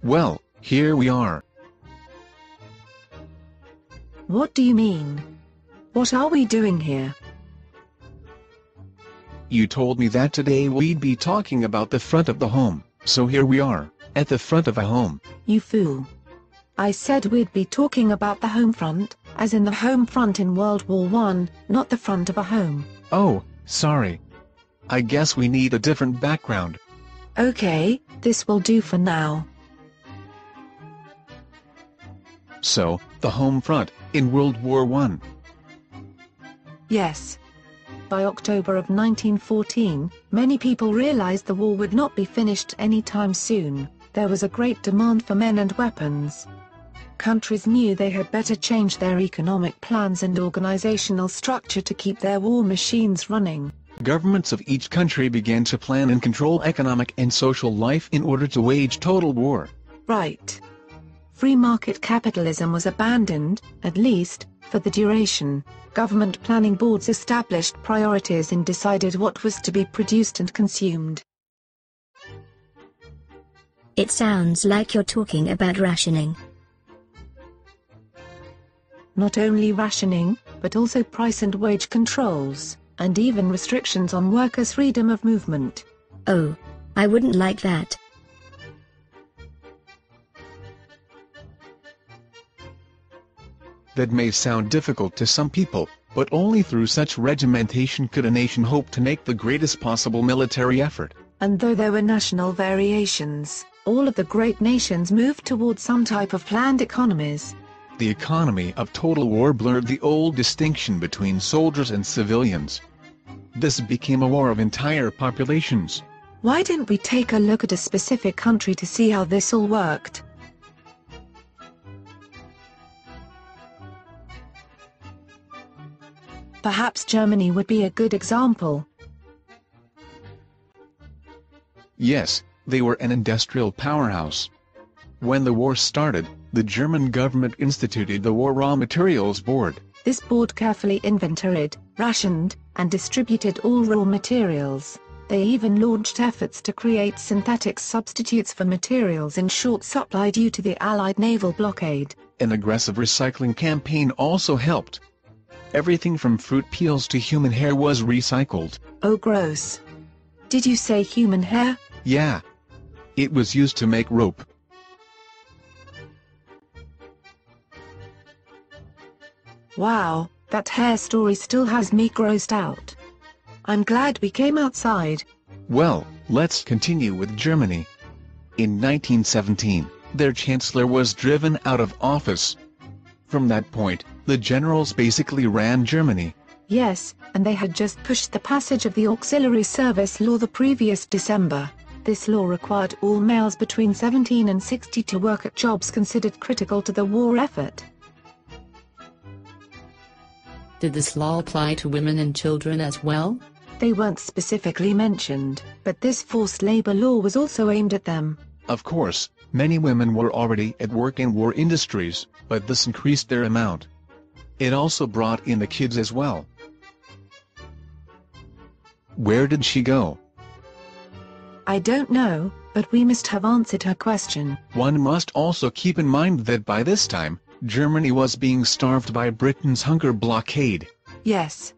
Well, here we are. What do you mean? What are we doing here? You told me that today we'd be talking about the front of the home, so here we are, at the front of a home. You fool. I said we'd be talking about the home front, as in the home front in World War I, not the front of a home. Oh, sorry. I guess we need a different background. Okay, this will do for now. So, the home front, in World War I. Yes. By October of 1914, many people realized the war would not be finished anytime soon. There was a great demand for men and weapons. Countries knew they had better change their economic plans and organizational structure to keep their war machines running. Governments of each country began to plan and control economic and social life in order to wage total war. Right. Free market capitalism was abandoned, at least, for the duration. Government planning boards established priorities and decided what was to be produced and consumed. It sounds like you're talking about rationing. Not only rationing, but also price and wage controls, and even restrictions on workers' freedom of movement. Oh, I wouldn't like that. That may sound difficult to some people, but only through such regimentation could a nation hope to make the greatest possible military effort. And though there were national variations, all of the great nations moved towards some type of planned economies. The economy of total war blurred the old distinction between soldiers and civilians. This became a war of entire populations. Why didn't we take a look at a specific country to see how this all worked? Perhaps Germany would be a good example. Yes, they were an industrial powerhouse. When the war started, the German government instituted the War Raw Materials Board. This board carefully inventoried, rationed, and distributed all raw materials. They even launched efforts to create synthetic substitutes for materials in short supply due to the Allied naval blockade. An aggressive recycling campaign also helped. Everything from fruit peels to human hair was recycled. Oh, gross. Did you say human hair? Yeah. It was used to make rope. Wow, that hair story still has me grossed out. I'm glad we came outside. Well, let's continue with Germany. In 1917, their chancellor was driven out of office. From that point, the generals basically ran Germany. Yes, and they had just pushed the passage of the Auxiliary Service Law the previous December. This law required all males between 17 and 60 to work at jobs considered critical to the war effort. Did this law apply to women and children as well? They weren't specifically mentioned, but this forced labor law was also aimed at them. Of course, many women were already at work in war industries, but this increased their amount. It also brought in the kids as well. Where did she go? I don't know, but we must have answered her question. One must also keep in mind that by this time, Germany was being starved by Britain's hunger blockade. Yes.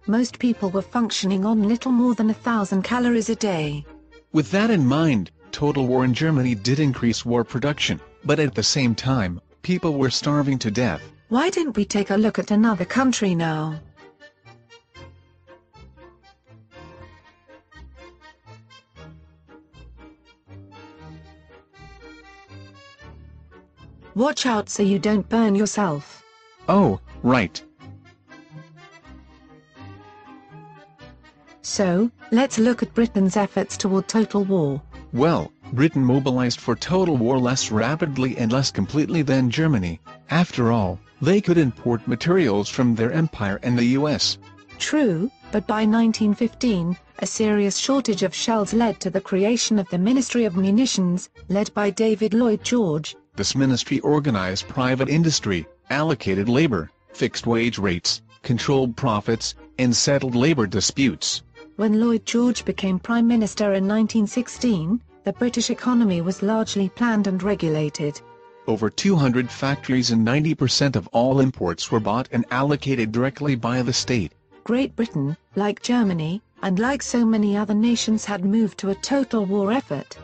Most people were functioning on little more than 1,000 calories a day. With that in mind, total war in Germany did increase war production, but at the same time, people were starving to death. Why didn't we take a look at another country now? Watch out so you don't burn yourself. Oh, right. So, let's look at Britain's efforts toward total war. Well, Britain mobilized for total war less rapidly and less completely than Germany. After all, they could import materials from their empire and the US. True, but by 1915, a serious shortage of shells led to the creation of the Ministry of Munitions, led by David Lloyd George. This ministry organized private industry, allocated labor, fixed wage rates, controlled profits, and settled labor disputes. When Lloyd George became Prime Minister in 1916, the British economy was largely planned and regulated. Over 200 factories and 90% of all imports were bought and allocated directly by the state. Great Britain, like Germany, and like so many other nations, had moved to a total war effort.